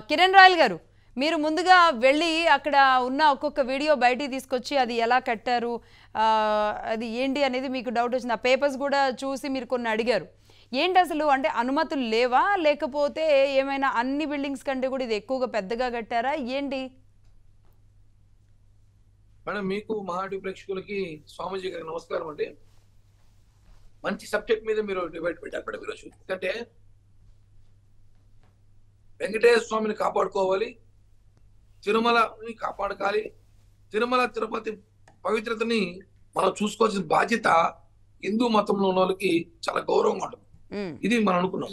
కిరణ్ రాయల్ గారు, మీరు ముందుగా వెళ్ళి అక్కడ ఉన్న ఒక్కొక్క వీడియో బయటికి తీసుకొచ్చి అది ఎలా కట్టారు, అది ఏంటి అనేది మీకు డౌట్ వచ్చింది. ఆ పేపర్స్ కూడా చూసి మీరు కొన్ని అడిగారు. ఏంటి అసలు, అంటే అనుమతులు లేవా, లేకపోతే ఏమైనా అన్ని బిల్డింగ్స్ కంటే కూడా ఇది ఎక్కువగా పెద్దగా కట్టారా, ఏంటి? మేడం, మీకు మహాటి ప్రేక్షకులకి స్వామీజీ గారికి నమస్కారం అండి. మంచి సబ్జెక్ట్ మీద మీరు డిబేట్ పెట్టారు మేడం ఈరోజు. ఎందుకంటే వెంకటేశ్వర స్వామిని కాపాడుకోవాలి, తిరుమలని కాపాడుకోవాలి, తిరుమల తిరుపతి పవిత్రతని మనం చూసుకోవాల్సిన బాధ్యత హిందూ మతంలో ఉన్న వాళ్ళకి చాలా గౌరవంగా ఉంటుంది. ఇది మనం అనుకున్నాం.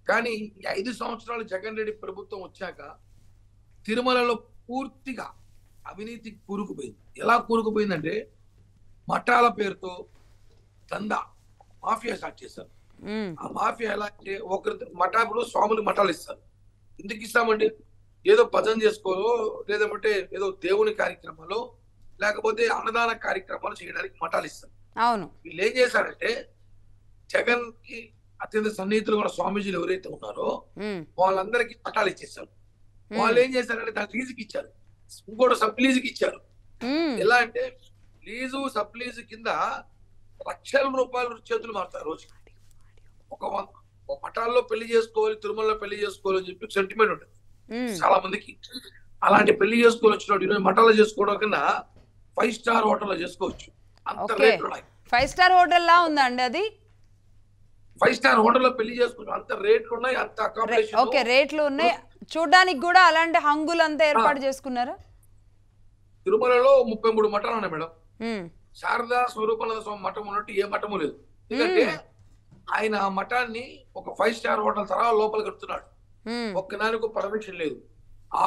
కానీ ఈ 5 సంవత్సరాలు జగన్ రెడ్డి ప్రభుత్వం వచ్చాక తిరుమలలో పూర్తిగా అవినీతి కూరుకుపోయింది. ఎలా కూరుకుపోయిందంటే మఠాల పేరుతో దందా మాఫియా స్టార్ట్ చేశారు. ఆ మాఫియా ఎలా అంటే ఒకరి మఠాపులు స్వాములు మఠాలు ఇస్తారు. ఎందుకు ఇస్తామండి? ఏదో భజన చేసుకోవాలో, లేదంటే ఏదో దేవుని కార్యక్రమాలు, లేకపోతే అన్నదాన కార్యక్రమాలు చేయడానికి మఠాలు ఇస్తారు. అవును. వీళ్ళు ఏం చేశారంటే జగన్ కి అత్యంత సన్నిహితులు కూడా స్వామీజీలు ఎవరైతే ఉన్నారో వాళ్ళందరికీ మఠాలు ఇచ్చేసారు. వాళ్ళు ఏం చేశారంటే దానికి లీజుకి ఇచ్చారు, ఇంకోటి సబ్ లీజుకి ఇచ్చారు. ఎలా అంటే లీజు సబ్ లీజు కింద లక్షల రూపాయలు చేతులు మారుతారు రోజుకి. ఒక మఠాల్లో పెళ్లి చేసుకోవాలి, తిరుమలలో పెళ్లి చేసుకోవాలి అని చెప్పి సెంటిమెంట్ ఉంటుంది చాలా మందికి. అలాంటి పెళ్లి చేసుకోవాలి వచ్చినట్టు ఈరోజు మఠాల్లో చేసుకోవడం కన్నా 5 స్టార్ హోటల్లో చేసుకోవచ్చు. అంత రేట్లు ఉన్నాయి. 5 స్టార్ హోటల్ లా ఉందండి అది? 5 స్టార్ హోటల్లో పెళ్లి చేసుకోవచ్చు, అంత రేట్లు ఉన్నాయి, అంత అకామిడేషన్. ఓకే, రేట్లు ఉన్నాయి. చూడడానికి కూడా అలాంటి హంగులు అంతా ఏర్పాటు చేసుకున్నారా? తిరుమలలో 33 మఠాలు ఉన్నాయి మేడం. శారదా స్వరూపానంద స్వామి మఠం ఉన్నట్టు ఏ మఠము లేదు. ఎందుకంటే ఆయన ఆ మఠాన్ని ఒక 5 స్టార్ హోటల్ తరహా లోపల కడుతున్నాడు. ఒక్కదానికి పర్మిషన్ లేదు.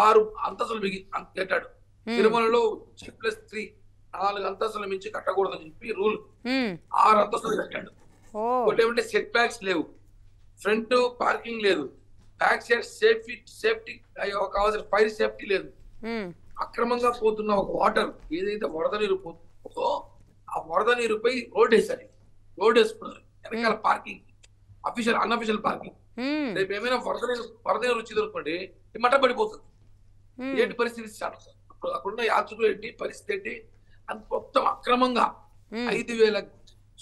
6 అంతస్తులు కట్టాడు. తిరుమలలో G+3 4 అంతస్తుల మించి కట్టకూడదని చెప్పి రూల్. 6 అంతస్తులు కట్టాడు. ఒకటి ఏమంటే సెట్ బ్యాక్స్ లేవు, ఫ్రంట్ పార్కింగ్ లేదు, బ్యాక్ సైడ్ సేఫ్టీ కావాల్సిన ఫైర్ సేఫ్టీ లేదు. అక్రమంగా పోతున్న ఒక వాటర్ ఏదైతే వరద నీరు పోతుందో ఆ వరద నీరుపై రోడ్ వేసారు. రోడ్ వేసుకున్నారు వెనకాల పార్కింగ్, అన్అఫిషియల్ పార్కింగ్. రేపు ఏమైనా వరద నీరు వచ్చింది అనుకోండి, మట్ట పడిపోతుంది. ఏంటి పరిస్థితి? అక్కడున్న యాత్రికులు ఏంటి పరిస్థితి ఏంటి? అంత మొత్తం అక్రమంగా 5,000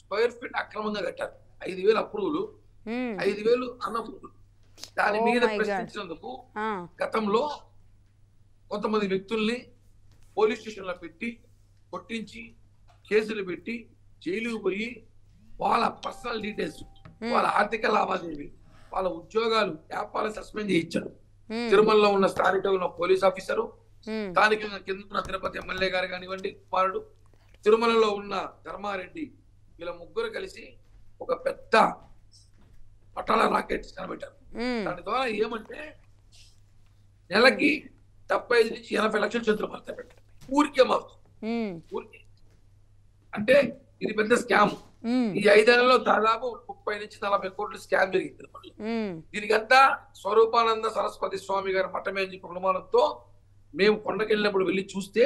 స్క్వేర్ ఫీట్ అక్రమంగా కట్టారు. 5,000 అప్రూవల్, 5,000 అన్అప్రూవల్. దాని మీద ప్రశ్నించినందుకు గతంలో కొంతమంది వ్యక్తుల్ని పోలీస్ స్టేషన్ లో పెట్టి కొట్టించి కేసులు పెట్టి జైలుకు పోయి వాళ్ళ పర్సనల్ డీటెయిల్స్, వాళ్ళ ఆర్థిక లావాదేవీ, వాళ్ళ ఉద్యోగాలు, వ్యాపారాలు సస్పెండ్ చేయించారు. తిరుమలలో ఉన్న స్థానికంగా ఉన్న పోలీస్ ఆఫీసరు, స్థానికంగా కింద ఉన్న తిరుపతి ఎమ్మెల్యే గారు కానివ్వండి, కుమారుడు, తిరుమలలో ఉన్న ధర్మారెడ్డి, వీళ్ళ ముగ్గురు కలిసి ఒక పెద్ద పటాల రాకెట్ కనిపెట్టారు. దాని ద్వారా ఏమంటే నెలకి 75 నుంచి 80 లక్షల చేతులు మారుతాయి. ఊరికే మారుతుంది, ఊరికే. అంటే ఇది పెద్ద స్కామ్. ఈ 5 ఏళ్లలో దాదాపు 30 నుంచి 40 కోట్లు స్కామ్ జరిగింది. దీనికంతా స్వరూపానంద సరస్వతి స్వామి గారి మఠమే అని చెప్పి అనుమానంతో మేము కొండకెళ్ళినప్పుడు వెళ్ళి చూస్తే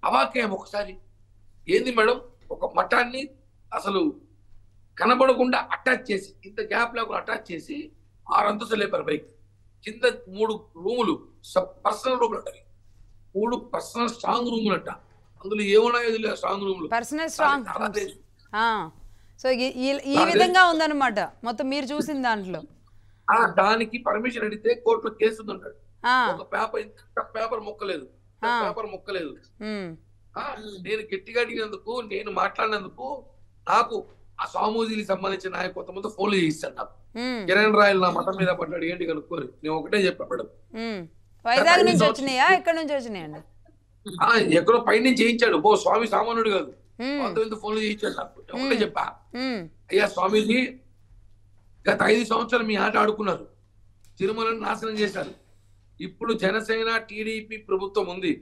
అవాక్యం. ఒకసారి ఏంది మేడం, ఒక మఠాన్ని అసలు కనబడకుండా అటాచ్ చేసి, ఇంత గ్యాప్ లేకుండా అటాచ్ చేసి 6 అంతస్తులు లేపారు బైక్ కింద. 3 రూములు పర్సనల్ రూములు అంటారు, 3 పర్సనల్ స్ట్రాంగ్ రూములు అంట. అందులో ఏమున్నాయో స్ట్రాంగ్ రూములు, పర్సనల్ స్ట్రాంగ్. సో ఈ విధంగా ఉందన్నమాట మొత్తం మీరు చూసిన దాంట్లో. దానికి పర్మిషన్ అడిగితే కోర్టులో కేసు ఉంటాడు. ఒక పేపర్ ముక్కలేదు, పేపర్ ముక్కలేదు. నేను గట్టిగా అడిగినందుకు, నేను మాట్లాడినందుకు నాకు ఆ స్వామీజీకి సంబంధించిన ఆయన కొంతమంది ఫోన్లు చేయిస్తాను. నాకు కిరణ్ రాయల్ నా మఠం మీద పడ్డాడు ఏంటి కనుక్కోరు. నేను ఒకటే చెప్పాడు, వైజాగ్ నుంచి వచ్చినాయా, ఎక్కడి నుంచి వచ్చినాయండి? ఎక్కడో పైనుంచి చేయించాడు. ఓ స్వామి సామాన్యుడు కాదు, ఫోన్లు చేయించాడు. నాకు ఒకటే చెప్పా, అయ్యా స్వామీజీ గత 5 సంవత్సరాలు మీ ఆట ఆడుకున్నారు, తిరుమలను నాశనం చేశారు. ఇప్పుడు జనసేన టీడీపీ ప్రభుత్వం ఉంది,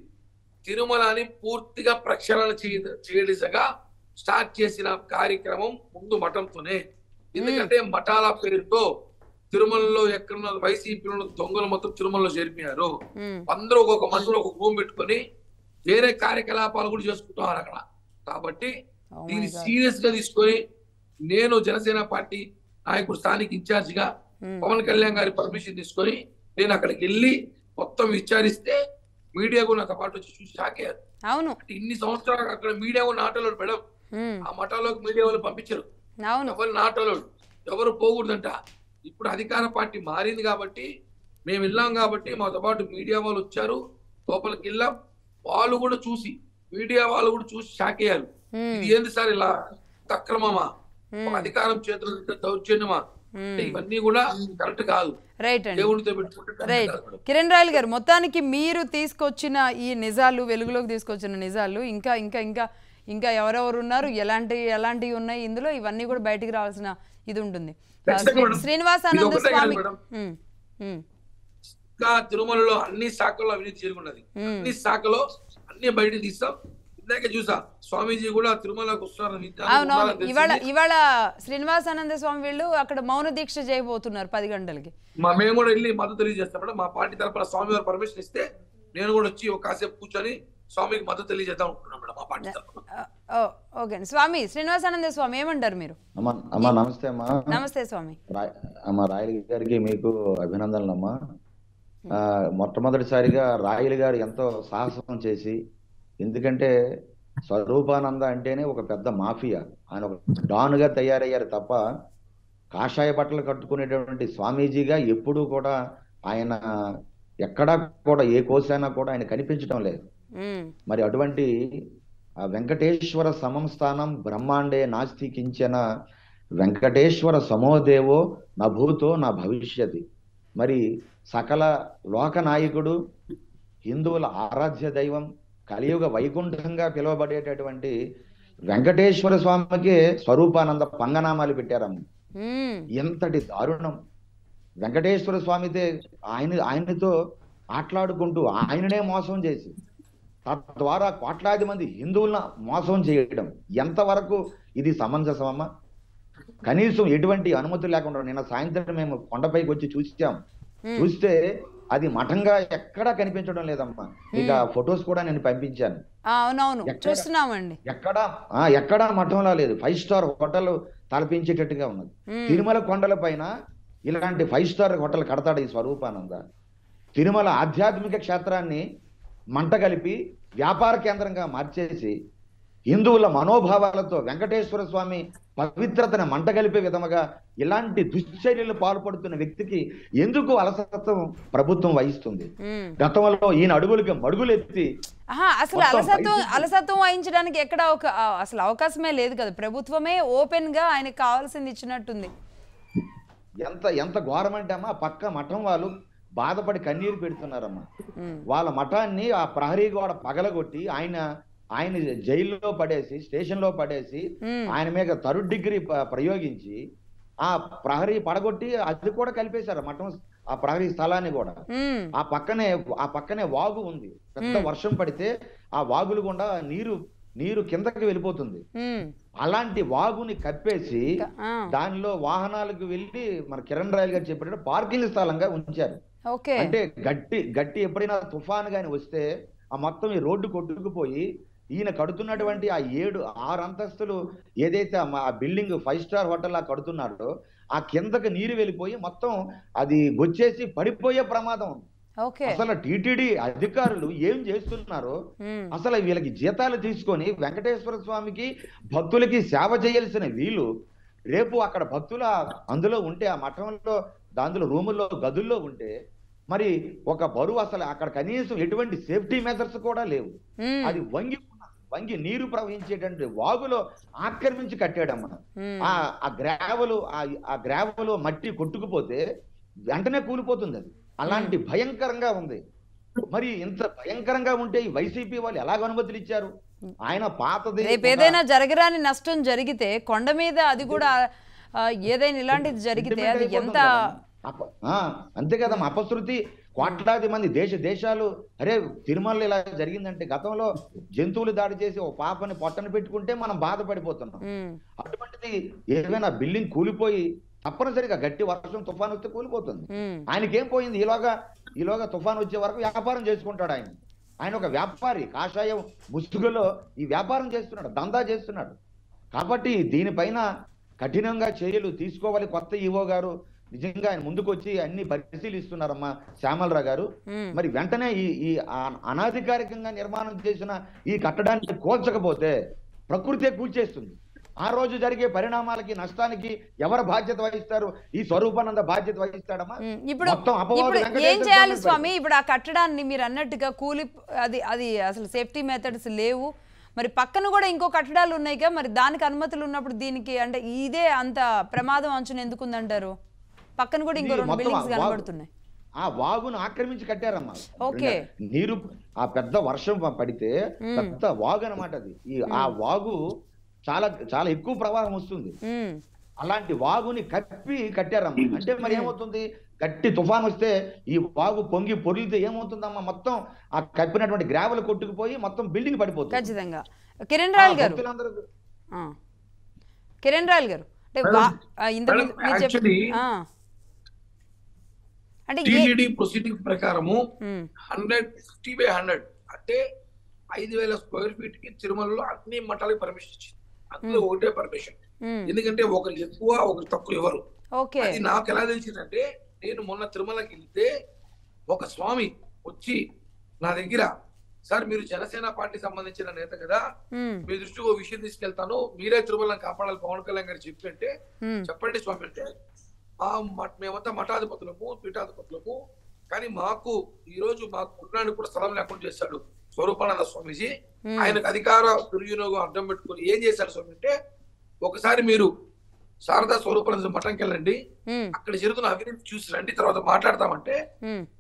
తిరుమలని పూర్తిగా ప్రక్షాళన చేయడిసగా స్టార్ట్ చేసిన కార్యక్రమం ముందు మఠంతోనే. ఎందుకంటే మఠాల పేరుతో తిరుమలలో ఎక్కడున్న వైసీపీ దొంగలు మొత్తం తిరుమలలో చేరిపోయారు. అందరూ ఒక్కొక్క మఠంలో ఒక రూమ్ పెట్టుకొని వేరే కార్యకలాపాలు కూడా చేసుకుంటున్నారు అక్కడ. కాబట్టి దీన్ని సీరియస్ గా తీసుకొని నేను జనసేన పార్టీ నాయకుడు స్థానిక ఇన్ఛార్జ్ గా పవన్ కళ్యాణ్ గారి పర్మిషన్ తీసుకొని నేను అక్కడికి వెళ్ళి మొత్తం విచారిస్తే మీడియా కూడా నాతో పాటు వచ్చి చూసి షాక్ అయ్యారు. అవును. అంటే ఇన్ని సంవత్సరాలు అక్కడ మీడియా కూడా నాటోళ్ళు మేడం, ఆ మఠాలోకి మీడియా వాళ్ళు పంపించరు. అవును. ఎవరు నాటోళ్ళు ఎవరు పోకూడదంట. ఇప్పుడు అధికార పార్టీ మారింది కాబట్టి మేము వెళ్ళాం కాబట్టి మాతో పాటు మీడియా వాళ్ళు వచ్చారు, లోపలికి వెళ్ళాం. వాళ్ళు కూడా చూసి మీడియా వాళ్ళు కూడా చూసి షాక్ అయ్యారు. ఇది ఏంది సార్ ఇలా అక్రమమా, అధికారం చేతులు దౌర్జన్యమా, ఇవన్నీ కూడా కరెక్ట్ కాదు. రైట్ అండి, దేవుడితో రైట్. కిరణ్ రాయల్ గారు, మొత్తానికి మీరు తీసుకొచ్చిన ఈ నిజాలు, వెలుగులోకి తీసుకొచ్చిన నిజాలు ఇంకా ఇంకా ఇంకా ఇంకా ఎవరెవరు ఉన్నారు, ఎలాంటివి ఉన్నాయి ఇందులో, ఇవన్నీ కూడా బయటికి రావాల్సిన ఇది ఉంటుంది. శ్రీనివాసానంద స్వామి ఇంకా తిరుమలలో అన్ని శాఖల్లో అవినీతి జరుగుతున్నది. అన్ని శాఖలో అన్ని బయటకు తీస్తాం. ఇందాక చూసా స్వామీజీ కూడా తిరుమలకు వస్తున్నారు. అవునవును. ఇవాళ శ్రీనివాసానంద స్వామి వీళ్ళు అక్కడ మౌన దీక్ష చేయబోతున్నారు 10 గంటలకి. మేము కూడా వెళ్ళి మద్దతు తెలియజేస్తాం మేడం. మా పార్టీ తరఫున స్వామి వారు పర్మిషన్ ఇస్తే నేను కూడా వచ్చి ఒక కాసేపు కూర్చొని స్వామికి మద్దతు తెలియజేద్దాం అనుకున్నాం మేడం మా పార్టీ తరఫున. ఓకే అండి. స్వామి శ్రీనివాసానంద స్వామి ఏమంటారు మీరు? అమ్మా నమస్తే అమ్మా. నమస్తే స్వామి. అమ్మా రాయల్ గారికి మీకు అభినందనలు అమ్మా. మొట్టమొదటిసారిగా రాయల్ గారు ఎంతో సాహసం చేసి, ఎందుకంటే స్వరూపానంద అంటేనే ఒక పెద్ద మాఫియా, ఆయన ఒక డాన్గా తయారయ్యారు తప్ప కాషాయ బట్టలు కట్టుకునేటటువంటి స్వామీజీగా ఎప్పుడూ కూడా ఆయన ఎక్కడా కూడా ఏ కోసైనా కూడా ఆయన కనిపించడం లేదు. మరి అటువంటి వెంకటేశ్వర సమంస్థానం బ్రహ్మాండే నాస్తి కించన వెంకటేశ్వర సమోదేవో నా భూతో నా భవిష్యతి. మరి సకల లోకనాయకుడు, హిందువుల ఆరాధ్య దైవం, కలియుగ వైకుంఠంగా పిలువబడేటటువంటి వెంకటేశ్వర స్వామికి స్వరూపానంద పంగనామాలు పెట్టారమ్మ. ఎంతటి దారుణం! వెంకటేశ్వర స్వామితే ఆయనతో ఆటలాడుకుంటూ ఆయననే మోసం చేసి తద్వారా కోట్లాది మంది హిందువులను మోసం చేయడం ఎంతవరకు ఇది సమంజసమమ్మ? కనీసం ఎటువంటి అనుమతి లేకుండా నిన్న సాయంత్రం మేము కొండపైకి వచ్చి చూస్తే అది మఠంగా ఎక్కడా కనిపించడం లేదమ్మా. ఇక ఫొటోస్ కూడా నేను పంపించాను. ఎక్కడా మఠంలా లేదు. 5 స్టార్ హోటల్ తలపించేటట్టుగా ఉన్నది. తిరుమల కొండల పైన ఇలాంటి 5 స్టార్ హోటల్ కడతాడు ఈ స్వరూపానంద. తిరుమల ఆధ్యాత్మిక క్షేత్రాన్ని మంట కలిపి వ్యాపార కేంద్రంగా మార్చేసి హిందువుల మనోభావాలతో వెంకటేశ్వర స్వామి పవిత్రతను మంట కలిపే విధముగా ఇలాంటి దుశ్చర్యలు పాల్పడుతున్న వ్యక్తికి ఎందుకు అలసత్వం ప్రభుత్వం వహిస్తుంది? గతంలో ఈయన అడుగులకి మడుగులెత్తి అసలు అలసత్వం వహించడానికి ఎక్కడ అసలు అవకాశమే లేదు కదా. ప్రభుత్వమే ఓపెన్ గా ఆయనకు కావాల్సింది ఇచ్చినట్టుంది. ఎంత ఘోరమంటే అమ్మా, పక్క మఠం వాళ్ళు బాధపడి కన్నీరు పెడుతున్నారమ్మా. వాళ్ళ మఠాన్ని ఆ ప్రహరీ గోడ పగలగొట్టి ఆయన జైల్లో పడేసి, స్టేషన్ లో పడేసి, ఆయన మీద థర్డ్ డిగ్రీ ప్రయోగించి ఆ ప్రహరీ పడగొట్టి అది కూడా కలిపేశారు మఠం, ఆ ప్రహరీ స్థలాన్ని కూడా. ఆ పక్కనే వాగు ఉంది. పెద్ద వర్షం పడితే ఆ వాగులు గుండా నీరు కిందకి వెళ్ళిపోతుంది. అలాంటి వాగుని కప్పేసి దానిలో వాహనాలకు వెళ్ళి మన కిరణ్ రాయల్ గారు చెప్పినట్టు పార్కింగ్ స్థలంగా ఉంచారు. అంటే గట్టి ఎప్పుడైనా తుఫాను గాని వస్తే ఆ మొత్తం ఈ రోడ్డు కొట్టుకుపోయి ఈయన కడుతున్నటువంటి ఆ 6 అంతస్తులు ఏదైతే ఆ బిల్డింగ్ 5 స్టార్ హోటల్ కడుతున్నాడో ఆ కిందకి నీరు వెళ్ళిపోయి మొత్తం అది వచ్చేసి పడిపోయే ప్రమాదం ఉంది. అసలు టీటీడీ అధికారులు ఏం చేస్తున్నారో, అసలు వీళ్ళకి జీతాలు తీసుకొని వెంకటేశ్వర స్వామికి భక్తులకి సేవ చేయాల్సిన వీళ్ళు రేపు అక్కడ భక్తుల అందులో ఉంటే ఆ మఠంలో దాంట్లో రూముల్లో గదుల్లో ఉంటే మరి ఒక బరువు అసలు అక్కడ కనీసం ఎటువంటి సేఫ్టీ మెజర్స్ కూడా లేవు. అది వంగి నీరు ప్రవహించేటువంటి వాగులో ఆక్రమించి కట్టాడమ్మా. ఆ గ్రావెలు మట్టి కొట్టుకుపోతే వెంటనే కూలిపోతుంది. అది అలాంటి భయంకరంగా ఉంది. మరి ఇంత భయంకరంగా ఉంటే ఈ వైసీపీ వాళ్ళు ఎలాగ అనుమతులు ఇచ్చారు? ఆయన పాతది ఏదైనా జరగరాని నష్టం జరిగితే కొండ మీద అది కూడా ఏదైనా ఇలాంటిది జరిగితే అది ఎంత అంతే కదా. అపశృతి కోట్లాది మంది దేశాలు అరే తిరుమల ఇలా జరిగిందంటే గతంలో జంతువులు దాడి చేసి ఒక పాపని పొట్టను పెట్టుకుంటే మనం బాధపడిపోతున్నాం. అటువంటిది ఏదైనా బిల్డింగ్ కూలిపోయి తప్పనిసరిగా గట్టి వర్షం తుఫాను వస్తే కూలిపోతుంది. ఆయనకేం పోయింది? ఈలోగా తుఫాను వచ్చే వరకు వ్యాపారం చేసుకుంటాడు. ఆయన ఒక వ్యాపారి, కాషాయం ముసుగులో ఈ వ్యాపారం చేస్తున్నాడు, దందా చేస్తున్నాడు. కాబట్టి దీనిపైన కఠినంగా చర్యలు తీసుకోవాలి కొత్త ఈవో గారు. నిజంగా ఆయన ముందుకు వచ్చి అన్ని పరిశీలిస్తున్నారమ్మా శ్యామలరావు గారు. మరి వెంటనే ఈ అనాధికారికంగా నిర్మాణం చేసిన ఈ కట్టడాన్ని కూల్చకపోతే ప్రకృతే కూల్చేస్తుంది. ఆ రోజు జరిగే పరిణామాలకి నష్టానికి ఎవరు బాధ్యత వహిస్తారు? ఈ స్వరూపానంద బాధ్యత వహిస్తాడమ్మా? ఇప్పుడు ఏం చేయాలి స్వామి? ఇప్పుడు ఆ కట్టడాన్ని మీరు అన్నట్టుగా కూలి అది అసలు సేఫ్టీ మెథడ్స్ లేవు, మరి పక్కన కూడా ఇంకో కట్టడాలు ఉన్నాయిగా, మరి దానికి అనుమతులు ఉన్నప్పుడు దీనికి అంటే ఇదే అంత ప్రమాదం అంచున ఎందుకుందంటారు? పక్కన కూడా ఇంకో 2 బిల్డింగ్స్ కనబడుతున్నాయి. ఆ వాగును ఆక్రమించి కట్టారమ్మా. ఓకే, నీరు ఆ పెద్ద వర్షం పడితే పెద్ద వాగు అన్నమాట అది. ఆ వాగు చాలా చాలా ఎక్కువ ప్రవాహం వస్తుంది. అలాంటి వాగుని కట్టారమ్మా. అంటే మరి ఏమవుతుంది? గట్టి తుఫాన్ వస్తే ఈ వాగు పొంగి పొరిలితే ఏమవుతుందమ్మా? మొత్తం ఆ కప్పినటువంటి గ్రావెల్ కొట్టుకుపోయి మొత్తం బిల్డింగ్ పడిపోతుంది. ఖచ్చితంగా. కిరణ్ రాయల్ గారు అంటే టీటీడీ ప్రొసీడింగ్ ప్రకారము 150/100 అంటే 5,000 స్క్వేర్ ఫీట్ కి తిరుమలలో అన్ని మఠాలకు పర్మిషన్ ఇచ్చింది. అందులో ఒకటే పర్మిషన్. ఎందుకంటే ఒకరు ఎక్కువ ఒకరు తక్కువ ఇవ్వరు. అది నాకు ఎలా తెలిసిందంటే, నేను మొన్న తిరుమలకి వెళ్తే ఒక స్వామి వచ్చి నా దగ్గర, సార్ మీరు జనసేన పార్టీ సంబంధించిన నేత కదా, మీ దృష్టికి ఒక విషయం తీసుకెళ్తాను, మీరే తిరుమలని కాపాడాలి పవన్ కళ్యాణ్ గారు చెప్పి అంటే, చెప్పండి స్వామి అంటే, మేమంతా మఠాధిపతులము పీఠాధిపతులము, కానీ మాకు ఈ రోజు మాకు ఉండడానికి కూడా స్థలం లేకుండా చేశాడు స్వరూపానంద స్వామీజీ. ఆయనకు అధికార దుర్వినియోగం అడ్డం పెట్టుకుని ఏం చేశారు స్వామి అంటే, ఒకసారి మీరు శారదా స్వరూపానంద మఠంకి వెళ్ళండి, అక్కడ జరుగుతున్న అవినీతి చూసి రండి, తర్వాత మాట్లాడతామంటే,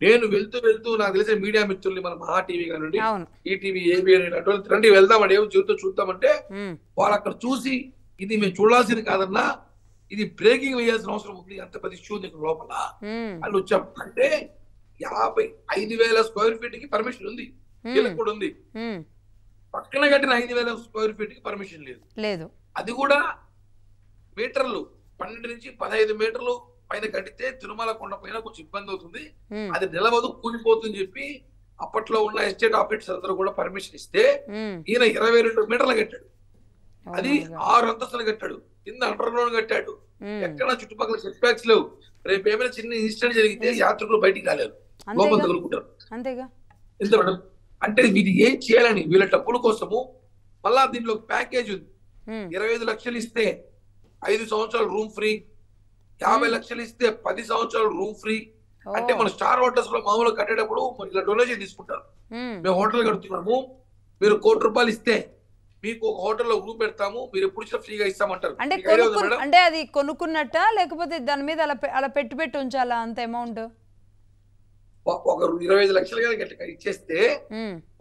నేను వెళ్తూ నాకు తెలిసిన మీడియా మిత్రుల్ని మన మహా టీవీ కానివ్వండి, ఈటీవీ, ఏబిఎన్ రండి వెళ్దామండి, ఏమో చూద్దామంటే వాళ్ళు అక్కడ చూసి ఇది మేము చూడాల్సింది కాదన్నా, ఇది బ్రేకింగ్ వేయాల్సిన అవసరం ఉంది, అంత పెద్ద ఇష్యూ ఉంది లోపల అని వచ్చాం. అంటే 55,000 స్క్వేర్ ఫీట్ కి పర్మిషన్ ఉంది, వీళ్ళకి కూడా ఉంది. పక్కన కట్టిన 5,000 స్క్వేర్ ఫీట్ కి పర్మిషన్ లేదు. అది కూడా మీటర్లు 12 నుంచి 15 మీటర్లు పైన కట్టితే తిరుమల కొండ పైన కొంచెం ఇబ్బంది అవుతుంది, అది నిలవదు కూలిపోతుందని చెప్పి అప్పట్లో ఉన్న ఎస్టేట్ ఆఫీసర్స్ అందరూ కూడా పర్మిషన్ ఇస్తే, ఈయన 22 మీటర్లు కట్టాడు. అది 6 అంతస్తులు కట్టాడు, కింద అండర్ గ్రౌండ్ కట్టాడు. ఎక్కడ చుట్టుపక్కల సెట్ బ్యాక్స్ లేవు. రేపు ఏమైనా చిన్న ఇన్సిడెంట్ జరిగితే యాత్రికులు బయటికి రాలేరు, లోపల తగులుకుంటారు. ఎంత మేడం అంటే వీటి ఏం చేయాలని వీళ్ళ డబ్బుల కోసము మళ్ళా దీంట్లో ప్యాకేజ్ ఉంది. 25 లక్షలు ఇస్తే 5 సంవత్సరాలు రూమ్ ఫ్రీ, 50 లక్షలు ఇస్తే 10 సంవత్సరాలు రూమ్ ఫ్రీ. అంటే మన స్టార్ హోటల్స్ లో మామూలుగా కట్టేటప్పుడు ఇలా డొనేషన్ తీసుకుంటారు. మేము హోటల్ కడుతున్నాము, మీరు ₹1,00,00,000 ఇస్తే మీకు ఒక హోటల్లో రూమ్ పెడతాము, మీరు ఎప్పుడు ఇచ్చినా ఫ్రీగా ఇస్తామంటారు. అంటే అది కొనుక్కున్నట్ట లేకపోతే దాని మీద అలా పెట్టి ఉంచాలా అంత అమౌంట్? ఒక 25 లక్షలు ఇచ్చేస్తే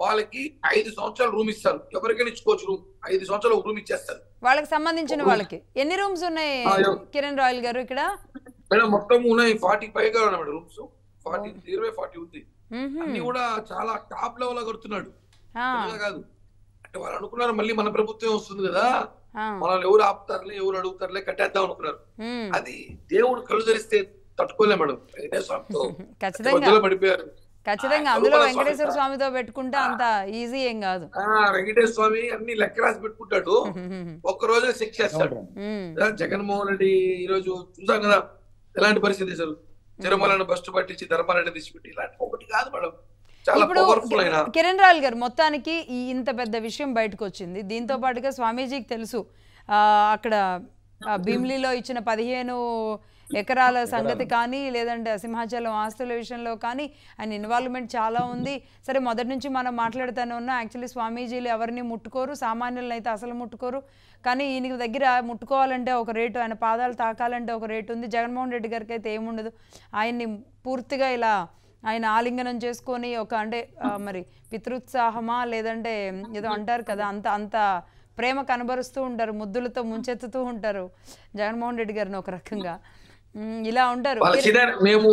వాళ్ళకి 5 సంవత్సరాలు రూమ్ ఇస్తారు. ఎవరికైనా ఇచ్చుకోవచ్చు రూమ్, 5 సంవత్సరాలు రూమ్ ఇచ్చేస్తారు వాళ్ళకి సంబంధించిన వాళ్ళకి. ఎన్ని రూమ్స్ ఉన్నాయి కిరణ్ రాయల్ గారు ఇక్కడ? మేడం మొత్తం ఉన్నాయి 45 గా ఉన్నాయి రూమ్స్, 40 ఉంది. అన్ని కూడా చాలా టాప్ లెవెల్ గా కడుతున్నాడు కాదు. అంటే వాళ్ళు అనుకున్నారు మళ్ళీ మన ప్రభుత్వం వస్తుంది కదా, మనల్ని ఎవరు ఆపుతారులే ఎవరు అడుగుతారులే కట్టేద్దాం అనుకున్నారు. అది దేవుడు కళ్ళు తెరిస్తే తట్టుకోలే మేడం. పడిపోయారు. ఖచ్చితంగా అందులో వెంకటేశ్వర స్వామితో పెట్టుకుంటే అంత ఈజీ ఏం కాదు. వెంకటేశ్వర స్వామి అన్ని లెక్క రాసి పెట్టుకుంటాడు, ఒక్క రోజే శిక్ష చేస్తాడు. జగన్మోహన్ రెడ్డి ఈ రోజు చూసాం కదా ఎలాంటి పరిస్థితి సార్, తిరుమలను బస్టు పట్టించి ధర్మాలను తీసిపెట్టి, ఇలాంటి ఒకటి కాదు మేడం. ఇప్పుడు కిరణ్ రాయల్ గారు మొత్తానికి ఇంత పెద్ద విషయం బయటకు వచ్చింది. దీంతో పాటుగా స్వామీజీకి తెలుసు అక్కడ భీమిలీలో ఇచ్చిన 15 ఎకరాల సంగతి కానీ, లేదంటే సింహాచలం ఆస్తుల విషయంలో కానీ ఆయన ఇన్వాల్వ్మెంట్ చాలా ఉంది. సరే మొదటి నుంచి మనం మాట్లాడుతూనే ఉన్నాం, యాక్చువల్లీ స్వామీజీలు ఎవరిని ముట్టుకోరు, సామాన్యులను అయితే అసలు ముట్టుకోరు. కానీ ఈయన దగ్గర ముట్టుకోవాలంటే ఒక రేటు, ఆయన పాదాలు తాకాలంటే ఒక రేటు ఉంది. జగన్మోహన్ రెడ్డి గారికి అయితే ఏముండదు. ఆయన్ని పూర్తిగా ఇలా ఆయన ఆలింగనం చేసుకొని ఒక అంటే మరి పితృత్సాహమా లేదంటే ఏదో అంటారు కదా, అంత ప్రేమ కనబరుస్తూ ఉంటారు, ముద్దులతో ముంచెత్తుతూ ఉంటారు జగన్మోహన్ రెడ్డి గారిని ఒక రకంగా. ఇలా ఉంటారు. మేము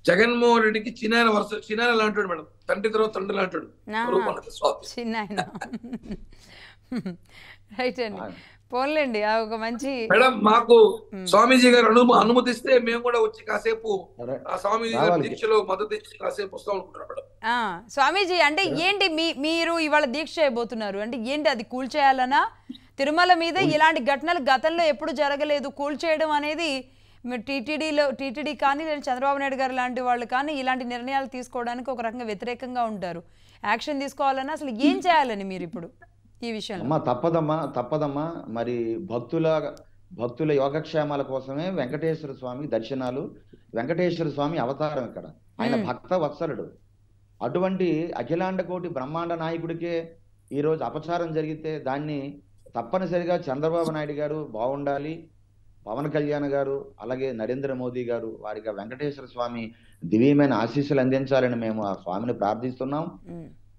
జగన్మోహన్ రెడ్డికి చిన్న లాంటాడు మేడం, తండ్రి తర్వాత తండ్రి లాంటాడు చిన్న ఆయన. రైట్ అండి, పోన్లేండి ఒక మంచి. మేడం మాకు స్వామీజీ గారు అనుమతిస్తే మేము కూడా వచ్చి కాసేపు ఆ స్వామీజీ గారి దీక్షలో మద్దతు ఇచ్చి కాసేపు వస్తాం అనుకుంటున్నాం మేడం. స్వామీజీ అంటే ఏంటి మీరు ఇవాళ దీక్ష చేయబోతున్నారు అంటే ఏంటి? అది కూల్చేయాలనా? తిరుమల మీద ఇలాంటి ఘటనలు గతంలో ఎప్పుడు జరగలేదు, కూల్చేయడం అనేది మీరు టీటీడీ కానీ లేదా చంద్రబాబు నాయుడు గారు లాంటి వాళ్ళు కానీ ఇలాంటి నిర్ణయాలు తీసుకోవడానికి ఒక రకంగా వ్యతిరేకంగా ఉంటారు. యాక్షన్ తీసుకోవాలన్నా అసలు ఏం చేయాలని మీరు ఇప్పుడు ఈ విషయంలో? అమ్మా తప్పదమ్మా. మరి భక్తుల యోగక్షేమాల కోసమే వెంకటేశ్వర స్వామి దర్శనాలు, వెంకటేశ్వర స్వామి అవతారం ఇక్కడ. ఆయన భక్త వత్సలుడు. అటువంటి అఖిలాండ కోటి బ్రహ్మాండ నాయకుడికే ఈరోజు అపచారం జరిగితే దాన్ని తప్పనిసరిగా చంద్రబాబు నాయుడు గారు బాగుండాలి, పవన్ కళ్యాణ్ గారు, అలాగే నరేంద్ర మోదీ గారు వారికి వెంకటేశ్వర స్వామి దివ్యమైన ఆశీస్సులు అందించాలని మేము ఆ స్వామిని ప్రార్థిస్తున్నాం.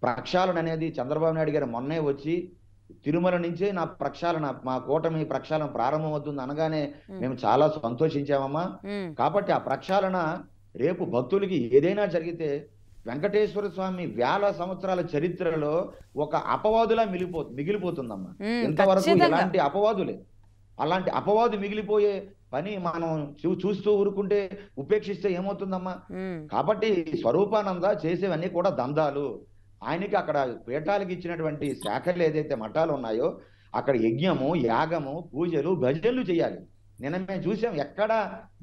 ప్రక్షాళన అనేది చంద్రబాబు నాయుడు గారు మొన్నే వచ్చి తిరుమల నుంచే నా ప్రక్షాళన, మా కూటమి ప్రక్షాళన ప్రారంభమవుతుంది అనగానే మేము చాలా సంతోషించామమ్మా. కాబట్టి ఆ ప్రక్షాళన రేపు భక్తులకి ఏదైనా జరిగితే వెంకటేశ్వర స్వామి వేల సంవత్సరాల చరిత్రలో ఒక అపవాదులా మిగిలిపోతుందమ్మా. ఇంతవరకు ఎలాంటి అపవాదులే, అలాంటి అపవాదు మిగిలిపోయే పని మనం చూస్తూ ఊరుకుంటే ఉపేక్షిస్తే ఏమవుతుందమ్మా? కాబట్టి స్వరూపానంద చేసేవన్నీ కూడా దందాలు. ఆయనకి అక్కడ పీఠాలకు ఇచ్చినటువంటి శాఖలు ఏదైతే మఠాలు ఉన్నాయో అక్కడ యజ్ఞము, యాగము, పూజలు, భజనలు చేయాలి. నిన్న మేము చూసాం, ఎక్కడ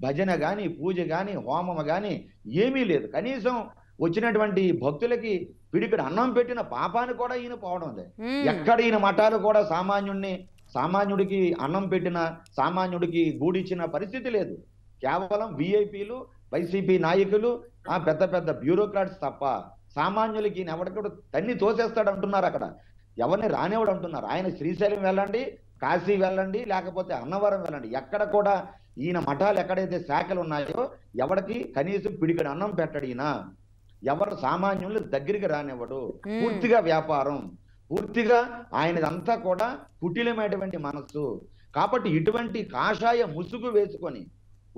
భజన గాని, పూజ గాని, హోమం గాని ఏమీ లేదు. కనీసం వచ్చినటువంటి భక్తులకి పిడిపిడి అన్నం పెట్టిన పాపాన్ని కూడా ఈయన పోవడం లేదు. ఎక్కడ ఈయన మఠాలు కూడా సామాన్యుడికి అన్నం పెట్టిన, సామాన్యుడికి గూడిచ్చిన పరిస్థితి లేదు. కేవలం విఐపీలు, వైసీపీ నాయకులు, పెద్ద పెద్ద బ్యూరోక్రాట్స్ తప్ప సామాన్యులకి ఎవరికూడా తన్ని తోసేస్తాడు అంటున్నారు. అక్కడ ఎవరిని రానివాడు అంటున్నారు. ఆయన శ్రీశైలం వెళ్ళండి, కాశీ వెళ్ళండి, లేకపోతే అన్నవరం వెళ్ళండి, ఎక్కడ కూడా ఈయన మఠాలు ఎక్కడైతే శాఖలు ఉన్నాయో ఎవరికి కనీసం పిడికడి అన్నం పెట్టడు ఈయన. ఎవరు సామాన్యులు దగ్గరికి రానివ్వడు. పూర్తిగా వ్యాపారం, పూర్తిగా ఆయనదంతా కూడా కుటిలమైనటువంటి మనస్సు. కాబట్టి ఇటువంటి కాషాయ ముసుగు వేసుకొని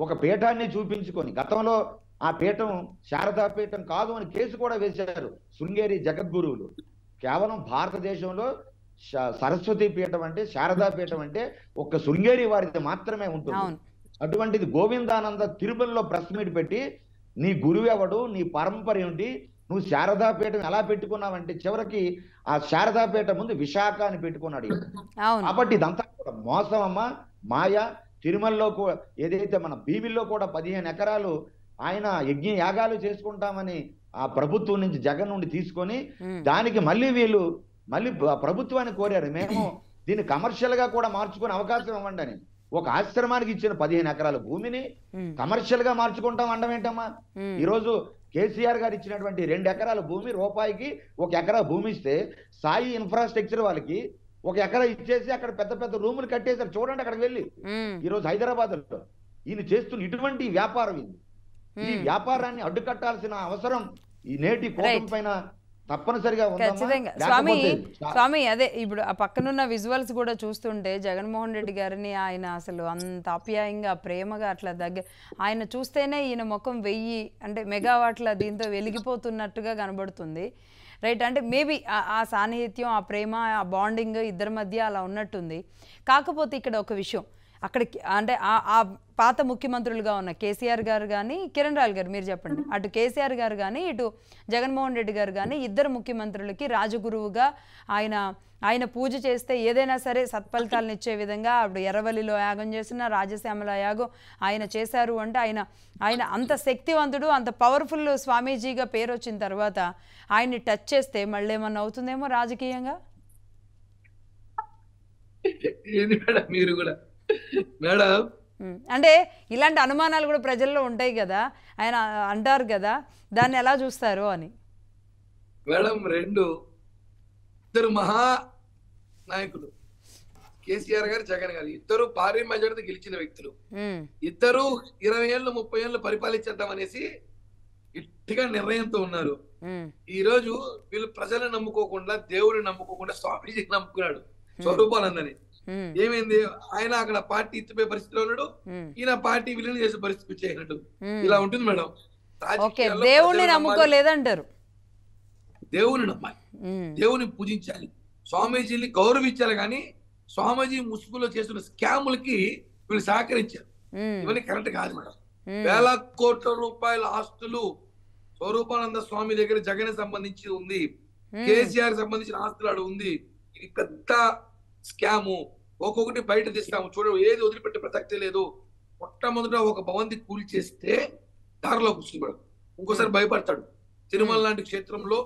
ఒక పీఠాన్ని చూపించుకొని, గతంలో ఆ పీఠం శారదా పీఠం కాదు అని కేసు కూడా వేశారు శృంగేరి జగద్గురువులు. కేవలం భారతదేశంలో సరస్వతి పీఠం అంటే, శారదా పీఠం అంటే ఒక్క శృంగేరి వారిది మాత్రమే ఉంటుంది. అటువంటిది గోవిందానంద తిరుమలలో ప్రెస్ మీట్ పెట్టి నీ గురువు ఎవడు, నీ పరంపర ఏమిటి, నువ్వు శారదాపీఠం ఎలా పెట్టుకున్నావంటే చివరికి ఆ శారదాపీఠ ముందు విశాఖ అని పెట్టుకున్నాడు. కాబట్టి ఇదంతా కూడా మోసం అమ్మా, మాయ. తిరుమలలో కూడా ఏదైతే మన భీమిల్లో కూడా 15 ఎకరాలు ఆయన యజ్ఞ యాగాలు చేసుకుంటామని ఆ ప్రభుత్వం నుంచి జగన్ నుండి తీసుకొని దానికి వీళ్ళు ప్రభుత్వాన్ని కోరారు, మేము దీన్ని కమర్షియల్ గా కూడా మార్చుకునే అవకాశం ఇవ్వండి అని. ఒక ఆశ్రమానికి ఇచ్చిన 15 ఎకరాల భూమిని కమర్షియల్ గా మార్చుకుంటాం అనడం ఏంటమ్మా? ఈరోజు కేసీఆర్ గారు ఇచ్చినటువంటి 2 ఎకరాల భూమి రూపాయికి 1 ఎకరా భూమి ఇస్తే సాయి ఇన్ఫ్రాస్ట్రక్చర్ వాళ్ళకి 1 ఎకరా ఇచ్చేసి అక్కడ పెద్ద పెద్ద రూములు కట్టేశారు. చూడండి అక్కడికి వెళ్ళి ఈరోజు హైదరాబాద్ లో ఈయన చేస్తున్న ఇటువంటి వ్యాపారం ఇది. ఈ వ్యాపారాన్ని అడ్డుకట్టాల్సిన అవసరం ఈ నేటి కోపం పైన తప్పనిసరిగా స్వామి. అదే ఇప్పుడు ఆ పక్కనున్న విజువల్స్ కూడా చూస్తుంటే జగన్మోహన్ రెడ్డి గారిని ఆయన అసలు అంత ఆప్యాయంగా ప్రేమగా అట్లా ఆయన చూస్తేనే ఈయన ముఖం 1000 అంటే మెగావాట్ల దీంతో వెలిగిపోతున్నట్టుగా కనబడుతుంది. రైట్, అంటే మేబీ ఆ సాన్నిహిత్యం, ఆ ప్రేమ, ఆ బాండింగ్ ఇద్దరి మధ్య అలా ఉన్నట్టుంది. కాకపోతే ఇక్కడ ఒక విషయం, అక్కడికి అంటే ఆ పాత ముఖ్యమంత్రులుగా ఉన్న కేసీఆర్ గారు కానీ, కిరణ్ రాయల్ గారు మీరు చెప్పండి, అటు కేసీఆర్ గారు కానీ ఇటు జగన్మోహన్ రెడ్డి గారు కానీ ఇద్దరు ముఖ్యమంత్రులకి రాజగురువుగా ఆయన పూజ చేస్తే ఏదైనా సరే సత్ఫలితాలను ఇచ్చే విధంగా అప్పుడు ఎర్రవల్లిలో యాగం చేసిన, రాజశ్యామల యాగం ఆయన చేశారు అంటే ఆయన అంత శక్తివంతుడు, అంత పవర్ఫుల్ స్వామీజీగా పేరు వచ్చిన తర్వాత ఆయన్ని టచ్ చేస్తే మళ్ళీ ఏమన్నా అవుతుందేమో రాజకీయంగా? మీరు కూడా మేడం అంటే ఇలాంటి అనుమానాలు కూడా ప్రజల్లో ఉంటాయి కదా, ఆయన అంటారు కదా, దాన్ని ఎలా చూస్తారు అని. మేడం ఇద్దరు మహా నాయకులు కేసీఆర్ గారు, జగన్ గారు, ఇద్దరు భారీ మెజారిటీ గెలిచిన వ్యక్తులు. ఇద్దరు 20 ఏళ్ళు 30 ఏళ్ళు పరిపాలించేద్దాం అనేసి గట్టిగా నిర్ణయంతో ఉన్నారు. ఈ రోజు వీళ్ళు ప్రజలను నమ్ముకోకుండా, దేవుడిని నమ్ముకోకుండా స్వామీజీని నమ్ముకున్నాడు స్వరూపానందని. ఏమైంది, ఆయన అక్కడ పార్టీ ఎత్తిపోయే పరిస్థితిలో ఉన్నాడు, ఈయన పార్టీ విలీనం చేసే పరిస్థితి వచ్చేసినట్టు. ఇలా ఉంటుంది మేడం. దేవుణ్ణి నమ్ముకోలేదంటారు. దేవుని నమ్మాలి, దేవుని పూజించాలి, స్వామీజీని గౌరవించాలి. కానీ స్వామీజీ ముసుగులో చేస్తున్న స్కాములకి వీళ్ళు సహకరించారు. ఇవన్నీ కరెక్ట్ కాదు మేడం. వేల కోట్ల రూపాయల ఆస్తులు స్వరూపానంద స్వామి దగ్గర జగన్ సంబంధించి ఉంది, కేసీఆర్ సంబంధించిన ఆస్తులు ఉంది. ఇది పెద్ద స్కాము. ఒక్కొక్కటి బయట తీస్తాము చూడ, ఏది వదిలిపెట్టే ప్రసక్తి లేదు. మొట్టమొదట ఒక భవంతి కూల్చేస్తే దారిలో కూర్చున్నాడు, ఇంకోసారి భయపడతాడు. తిరుమల లాంటి క్షేత్రంలో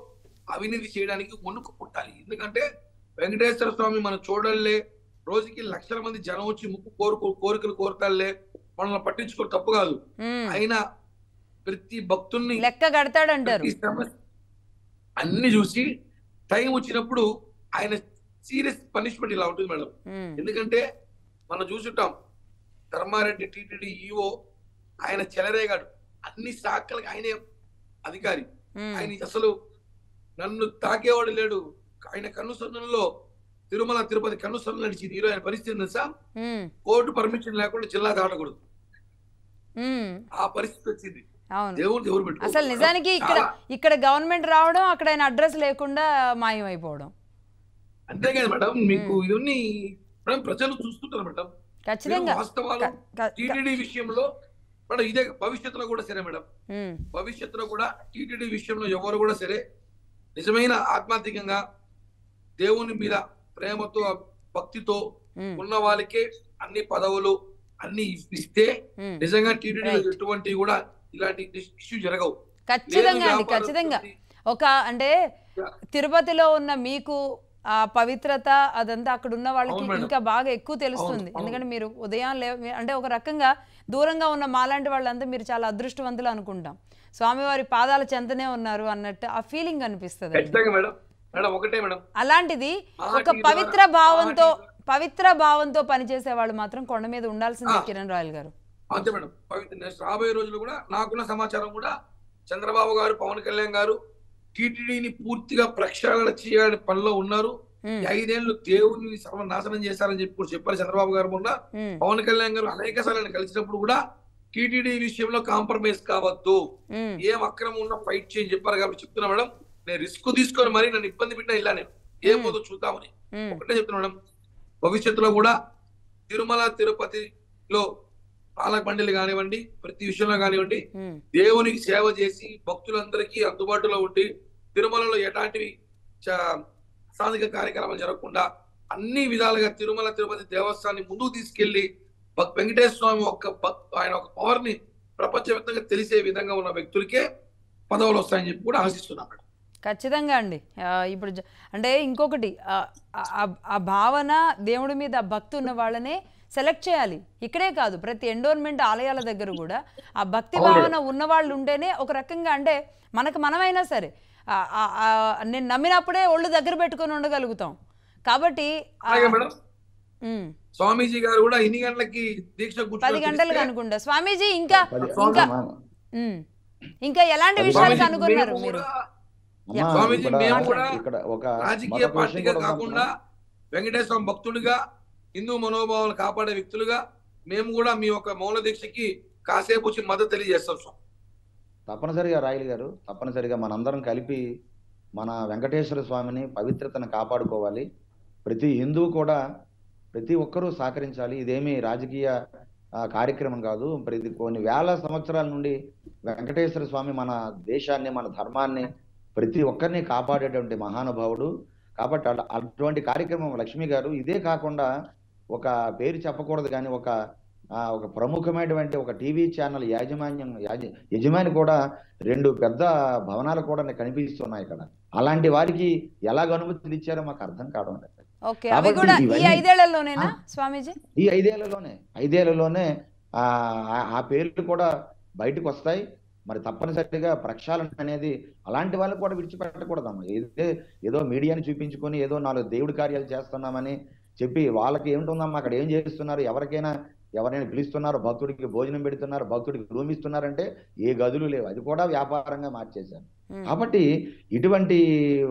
అవినీతి చేయడానికి వణుకు పుట్టాలి. ఎందుకంటే వెంకటేశ్వర స్వామి మనం చూడలే, రోజుకి లక్షల మంది జనం వచ్చి ముక్కు కోరికలు కోరతాలే, మనల్ని పట్టించుకోవడం తప్పు కాదు. అయినా ప్రతి భక్తుల్ని లెక్క కడతాడంటారు. అన్ని చూసి టైం వచ్చినప్పుడు ఆయన సీరియస్ పనిష్మెంట్ ఇలా ఉంటుంది మేడం. ఎందుకంటే మనం చూసుంటాం ధర్మారెడ్డి టీటీడీ ఈఓ, ఆయన చెలరేగాడు, అన్ని శాఖలకు ఆయనే అధికారి. ఆయన అసలు నన్ను తాకేవాడు లేడు. ఆయన కన్నుసన్నులో తిరుమల తిరుపతి కన్నుసన్ను నడిచింది. ఈరోజు ఆయన పరిస్థితి తెలుసా, కోర్టు పర్మిషన్ లేకుండా జిల్లా దాటకూడదు, ఆ పరిస్థితి వచ్చింది. అసలు నిజానికి ఇక్కడ గవర్నమెంట్ రావడం, అక్కడ ఆయన అడ్రస్ లేకుండా మాయం అయిపోవడం. అంతే కదా మేడం, మీకు ఇవన్నీ మేడం ప్రజలు చూస్తుంటారు మేడం. ఖచ్చితంగా వాస్తవాలు టీటీడీ విషయంలో మేడం ఇదే భవిష్యత్తులో కూడా సరే మేడం, భవిష్యత్తులో కూడా టీటీడీ విషయంలో ఎవరు కూడా సరే నిజమైన ఆత్మార్థికంగా దేవుని మీద ప్రేమతో భక్తితో ఉన్న వాళ్ళకే అన్ని పదవులు అన్ని ఇస్తే నిజంగా టీటీడీలో ఎటువంటి కూడా ఇలాంటి ఇష్యూ జరగవు. ఖచ్చితంగా అండి, ఖచ్చితంగా. ఒక అంటే తిరుపతిలో ఉన్న మీకు ఆ పవిత్రత అదంతా అక్కడ ఉన్న వాళ్ళకి ఇంకా బాగా ఎక్కువ తెలుస్తుంది. ఎందుకంటే మీరు ఉదయం అంటే ఒక రకంగా దూరంగా ఉన్న మాలాంటి వాళ్ళంతా మీరు చాలా అదృష్టవంతులు అనుకుంటాం. స్వామివారి పాదాల చెంతనే ఉన్నారు అన్నట్టు ఆ ఫీలింగ్ అనిపిస్తుంది. అలాంటిది ఒక పవిత్ర భావంతో పనిచేసే వాళ్ళు మాత్రం కొండ మీద ఉండాల్సిందే కిరణ్ రాయల్ గారు. అంతే మేడం. రాబోయే రోజులు కూడా నాకున్న సమాచారం కూడా చంద్రబాబు గారు పవన్ కళ్యాణ్ గారు టీటీడీని పూర్తిగా ప్రక్షాళన చేయాలని పనిలో ఉన్నారు. 5 ఏళ్ళు దేవుని సర్వనాశనం చేశారని చెప్పి చెప్పారు చంద్రబాబు గారు. మొన్న పవన్ కళ్యాణ్ గారు అనేక సార్లు కలిసినప్పుడు కూడా టీటీడీ విషయంలో కాంప్రమైజ్ కావద్దు, ఏం అక్రమం ఉన్నా ఫైట్ చేయని చెప్పారు. కాబట్టి చెప్తున్నా మేడం, నేను రిస్క్ తీసుకొని మరి నన్ను ఇబ్బంది పెట్టినా ఇలా నేను ఏం పోదో చూద్దామని ఒకటే చెప్తున్నా మేడం. భవిష్యత్తులో కూడా తిరుమల తిరుపతిలో పాలక మండలి కానివ్వండి, ప్రతి విషయంలో కానివ్వండి, దేవునికి సేవ చేసి భక్తులందరికీ అందుబాటులో ఉండి తిరుమలలో ఎలాంటివి సాంఘిక కార్యక్రమాలు జరగకుండా అన్ని విధాలుగా తిరుమల తిరుపతి దేవస్థానాన్ని ముందుకు తీసుకెళ్లి వెంకటేశ్వర స్వామి ఆయన ఒక పవర్ ని ప్రపంచవ్యాప్తంగా తెలిసే విధంగా ఉన్న వ్యక్తులకే పదవులు వస్తాయని చెప్పి కూడా ఆశిస్తున్నాను. ఖచ్చితంగా అండి. ఇప్పుడు అంటే ఇంకొకటి ఆ భావన దేవుడి మీద భక్తి ఉన్న వాళ్ళనే సెలెక్ట్ చేయాలి. ఇక్కడే కాదు, ప్రతి ఎండోర్మెంట్ ఆలయాల దగ్గర కూడా ఆ భక్తి భావన ఉన్న వాళ్ళు ఉంటేనే ఒక రకంగా అంటే మనమైనా సరే నేను నమ్మినప్పుడే ఒళ్ళు దగ్గర పెట్టుకొని ఉండగలుగుతాం. కాబట్టి స్వామీజీ గారు కూడా ఇన్ని గంటలకి దీక్ష 10 గంటలకు అనుకుంటా. స్వామీజీ ఇంకా ఎలాంటి విషయాలు కనుగొన్నారు మీరు? స్వామీజీ మేము కూడా రాజకీయ పార్టీగా కాకుండా వెంకటేశ్వర భక్తుడిగా హిందూ మనోభావాలు కాపాడే వ్యక్తులుగా మేము కూడా మీ యొక్క మౌన దీక్షకి కాసేపు వచ్చి మద్దతు తెలియజేస్తాం సార్. తప్పనిసరిగా రాయల్ గారు, తప్పనిసరిగా మనందరం కలిపి మన వెంకటేశ్వర స్వామిని పవిత్రతను కాపాడుకోవాలి. ప్రతి హిందువు కూడా ప్రతి ఒక్కరూ సహకరించాలి. ఇదేమీ రాజకీయ కార్యక్రమం కాదు. కొన్ని వేల సంవత్సరాల నుండి వెంకటేశ్వర స్వామి మన దేశాన్ని, మన ధర్మాన్ని, ప్రతి ఒక్కరిని కాపాడేటువంటి మహానుభావుడు. కాబట్టి అటువంటి కార్యక్రమం లక్ష్మి గారు ఇదే కాకుండా ఒక పేరు చెప్పకూడదు కానీ ఒక ప్రముఖమైనటువంటి ఒక టీవీ ఛానల్ యజమాని కూడా 2 పెద్ద భవనాలు కూడా కనిపిస్తున్నాయి ఇక్కడ. అలాంటి వారికి ఎలాగ అనుమతులు ఇచ్చారో మాకు అర్థం కావడం లేదు. ఈ 5 ఏళ్లలోనే ఆ పేర్లు కూడా బయటకు వస్తాయి. మరి తప్పనిసరిగా ప్రక్షాళన అనేది అలాంటి వాళ్ళకు కూడా విడిచిపెట్టకూడదమ్మా. ఏదో మీడియాని చూపించుకొని ఏదో 4 దేవుడి కార్యాలు చేస్తున్నామని చెప్పి వాళ్ళకి ఏమిటుందమ్మా, అక్కడ ఏం చేస్తున్నారు, ఎవరైనా పిలుస్తున్నారు, భక్తుడికి భోజనం పెడుతున్నారు, భక్తుడికి రూమ్ ఇస్తున్నారంటే ఏ గదులు లేవు, అది కూడా వ్యాపారంగా మార్చేశారు. కాబట్టి ఇటువంటి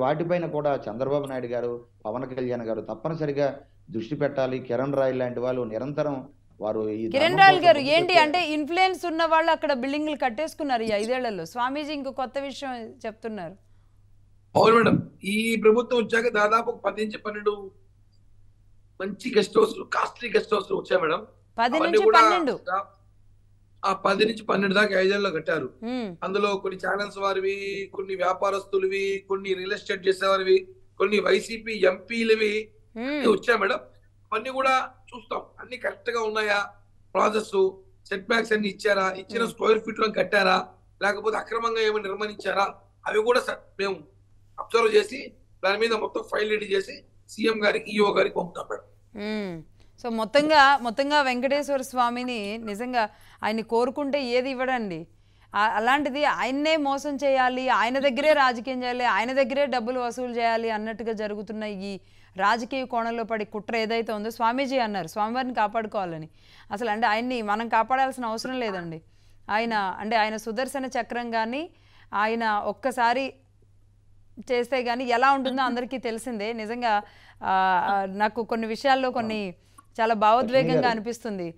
వాటిపైన కూడా చంద్రబాబు నాయుడు గారు, పవన్ కళ్యాణ్ గారు తప్పనిసరిగా దృష్టి పెట్టాలి. కిరణ్ రాయల్ లాంటి వాళ్ళు నిరంతరం కిరణ్ రాయల్ గారు ఏంటి అంటే ఇన్ఫ్లుయెన్స్ ఉన్న వాళ్ళు అక్కడ బిల్డింగ్లు కట్టేసుకున్నారు ఈ 5 ఏళ్లలో. స్వామీజీ ఇంకో కొత్త విషయం చెప్తున్నారు. అవును మేడం, ఈ ప్రభుత్వం వచ్చాక దాదాపు 10 నుంచి 12 మంచి guest house, costly guest house వచ్చాయి మేడం. 10 నుంచి 12 10 నుంచి 12 దాకా 5 ఏళ్ళలో కట్టారు. అందులో కొన్ని ఛానల్స్ వారివి, కొన్ని వ్యాపారస్తులవి, కొన్ని రియల్ ఎస్టేట్ చేసేవారివి, కొన్ని వైసీపీ ఎంపీలవి వచ్చాయి మేడం. అవన్నీ కూడా చూస్తాం, అన్ని కరెక్ట్ గా ఉన్నాయా, ప్రాసెస్ సెట్ బ్యాక్స్ అన్ని ఇచ్చారా, ఇచ్చిన స్క్వేర్ ఫీట్ లో కట్టారా, లేకపోతే అక్రమంగా ఏమైనా నిర్మాణించారా, అవి కూడా మేము అబ్జర్వ్ చేసి దాని మీద మొత్తం ఫైల్ రెడీ చేసి సీఎం గారికి ఈఓ గారికి పంపుతాం మేడం. సో మొత్తంగా వెంకటేశ్వర స్వామిని నిజంగా ఆయన్ని కోరుకుంటే ఏది ఇవ్వడండి. అలాంటిది ఆయన్నే మోసం చేయాలి, ఆయన దగ్గరే రాజకీయం చేయాలి, ఆయన దగ్గరే డబ్బులు వసూలు చేయాలి అన్నట్టుగా జరుగుతున్న ఈ రాజకీయ కోణంలో పడి కుట్ర ఏదైతే ఉందో, స్వామీజీ అన్నారు స్వామివారిని కాపాడుకోవాలని. అసలు అంటే ఆయన్ని మనం కాపాడాల్సిన అవసరం లేదండి. ఆయన సుదర్శన చక్రం కానీ ఆయన ఒక్కసారి చేస్తే కానీ ఎలా ఉంటుందో అందరికీ తెలిసిందే. నిజంగా నాకు కొన్ని విషయాల్లో కొన్ని చాలా భావోద్వేగంగా అనిపిస్తుంది.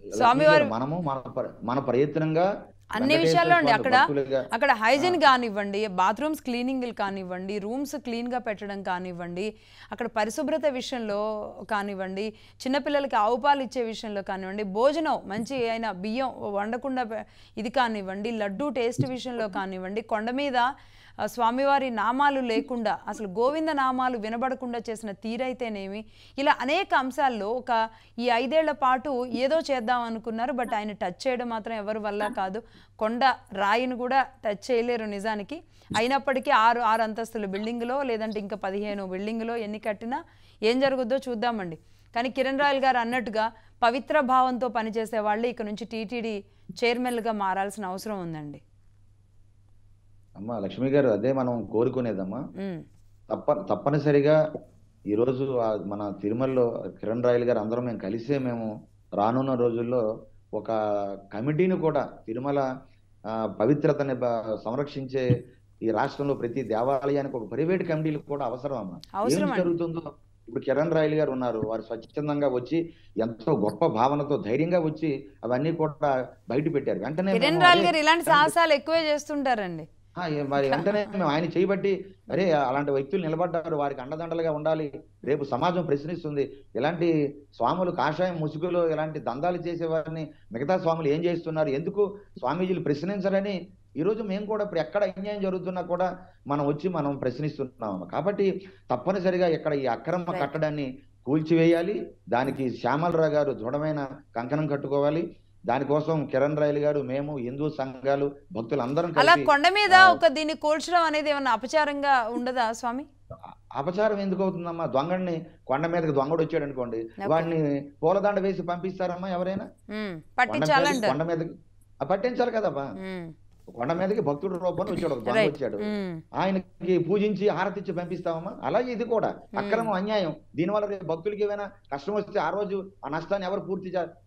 స్వామివారు మనము మన ప్రయత్నంగా అన్ని విషయాల్లో అండి, అక్కడ హైజీన్ కానివ్వండి, బాత్రూమ్స్ క్లీనింగ్లు కానివ్వండి, రూమ్స్ క్లీన్గా పెట్టడం కానివ్వండి, అక్కడ పరిశుభ్రత విషయంలో కానివ్వండి, చిన్నపిల్లలకి ఆవు పాలు ఇచ్చే విషయంలో కానివ్వండి, భోజనం మంచి అయిన బియ్యం వండకుండా ఇది కానివ్వండి, లడ్డూ టేస్ట్ విషయంలో కానివ్వండి, కొండ మీద స్వామివారి నామాలు లేకుండా అసలు గోవింద నామాలు వినబడకుండా చేసిన తీరైతేనేమి, ఇలా అనేక అంశాల్లో ఈ 5 ఏళ్ల పాటు ఏదో చేద్దాం అనుకున్నారు. బట్ ఆయన టచ్ చేయడం మాత్రం ఎవరి వల్ల కాదు. కొండ రాయిని కూడా టచ్ చేయలేరు నిజానికి. అయినప్పటికీ 6 అంతస్తుల బిల్డింగ్లో లేదంటే ఇంకా 15 బిల్డింగ్లో ఎన్ని కట్టినా ఏం జరుగుద్దో చూద్దామండి. కానీ కిరణ్ రాయల్ గారు అన్నట్టుగా పవిత్ర భావంతో పనిచేసే వాళ్ళు ఇక నుంచి టీటీడీ చైర్మన్గా మారాల్సిన అవసరం ఉందండి. అమ్మా లక్ష్మి గారు, అదే మనం కోరుకునేదమ్మా. తప్పనిసరిగా ఈరోజు మన తిరుమలలో కిరణ్ రాయల్ గారు అందరం మేము కలిసే మేము రానున్న రోజుల్లో ఒక కమిటీని కూడా తిరుమల పవిత్రతని సంరక్షించే ఈ రాష్ట్రంలో ప్రతి దేవాలయానికి ఒక ప్రైవేట్ కమిటీలు కూడా అవసరం అమ్మా. ఏం జరుగుతుందో ఇప్పుడు కిరణ్ రాయల్ గారు ఉన్నారు, వారు స్వచ్ఛందంగా వచ్చి ఎంతో గొప్ప భావనతో ధైర్యంగా వచ్చి అవన్నీ కూడా బయట పెట్టారు. వెంటనే కిరణ్ రాయల్ గారు ఇలాంటి సాహసాలు ఎక్కువే చేస్తుంటారండి. మరి వెంటనే మేము ఆయన చేయబట్టి అరే అలాంటి వ్యక్తులు నిలబడ్డారు, వారికి అండదండలుగా ఉండాలి, రేపు సమాజం ప్రశ్నిస్తుంది, ఇలాంటి స్వాములు కాషాయం ముసుగులో ఇలాంటి దందాలు చేసేవారిని మిగతా స్వాములు ఏం చేస్తున్నారు, ఎందుకు స్వామీజీలు ప్రశ్నించరని ఈరోజు మేము కూడా ఇప్పుడు ఎక్కడ అన్యాయం జరుగుతున్నా కూడా మనం ప్రశ్నిస్తున్నాం. కాబట్టి తప్పనిసరిగా ఇక్కడ ఈ అక్రమ కట్టడాన్ని కూల్చివేయాలి. దానికి శ్యామలరావు గారు దృఢమైన కంకణం కట్టుకోవాలి. దానికోసం కిరణ్ రాయల్ గారు, మేము, హిందూ సంఘాలు, భక్తులు అందరం అలా కొండ మీద దీన్ని కూల్చడం అనేది ఏమన్నా అపచారంగా ఉండదా స్వామి? అపచారం ఎందుకు అవుతుందమ్మా? దొంగడిని కొండ మీదకి దొంగడు వచ్చాడు అనుకోండి, వాడిని పూలదండ వేసి పంపిస్తారమ్మా ఎవరైనా? కొండ మీదకి పట్టించాలి కదమ్మా. కొండ మీదకి భక్తుడు రూపంలో వచ్చాడు, ఒక దొంగ వచ్చాడు, ఆయనకి పూజించి హారతిచ్చి పంపిస్తామమ్మా. అలాగే ఇది కూడా అక్రమం, అన్యాయం. దీనివల్ల రేపు భక్తులకి ఏమైనా కష్టం వస్తే ఆ రోజు ఆ నష్టాన్ని ఎవరు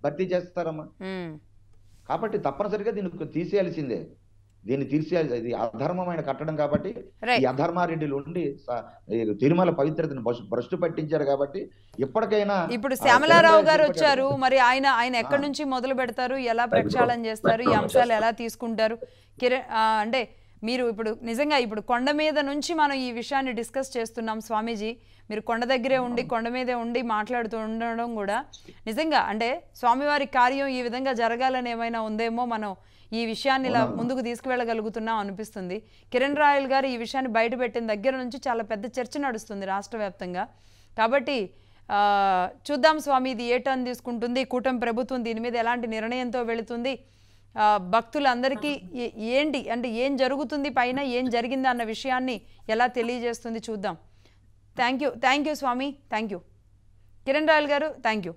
భర్తీ చేస్తారమ్మా? కాబట్టి తప్పనిసరిగా దీన్ని తీసేయాల్సిందే. దీన్ని తీసేయాలి. ఇది అధర్మమైన కట్టడం కాబట్టి ఈ అధర్మారెడ్డిలు ఉండి తిరుమల పవిత్రతను భ్రష్టు పట్టించారు. కాబట్టి ఇప్పటికైనా ఇప్పుడు శ్యామలారావు గారు వచ్చారు, మరి ఆయన ఎక్కడి నుంచి మొదలు పెడతారు, ఎలా ప్రక్షాళన చేస్తారు, ఈ అంశాలు ఎలా తీసుకుంటారు? అంటే మీరు ఇప్పుడు నిజంగా ఇప్పుడు కొండ మీద నుంచి మనం ఈ విషయాన్ని డిస్కస్ చేస్తున్నాం స్వామీజీ. మీరు కొండ దగ్గరే ఉండి కొండ మీదే ఉండి మాట్లాడుతూ ఉండడం కూడా నిజంగా అంటే స్వామివారి కార్యం ఈ విధంగా జరగాలని ఏమైనా ఉందేమో, మనం ఈ విషయాన్ని ఇలా ముందుకు తీసుకువెళ్ళగలుగుతున్నాం అనిపిస్తుంది. కిరణ్ రాయల్ గారు ఈ విషయాన్ని బయటపెట్టిన దగ్గర నుంచి చాలా పెద్ద చర్చ నడుస్తుంది రాష్ట్ర వ్యాప్తంగా. కాబట్టి చూద్దాం స్వామి ఇది ఏ టర్న్ తీసుకుంటుంది, కూటమి ప్రభుత్వం దీని మీద ఎలాంటి నిర్ణయంతో వెళుతుంది, భక్తులందరికీ ఏంటి అంటే ఏం జరుగుతుంది, పైన ఏం జరిగింది అన్న విషయాన్ని ఎలా తెలియజేస్తుంది చూద్దాం. Thank you Swami, thank you Kiran Royal garu, thank you.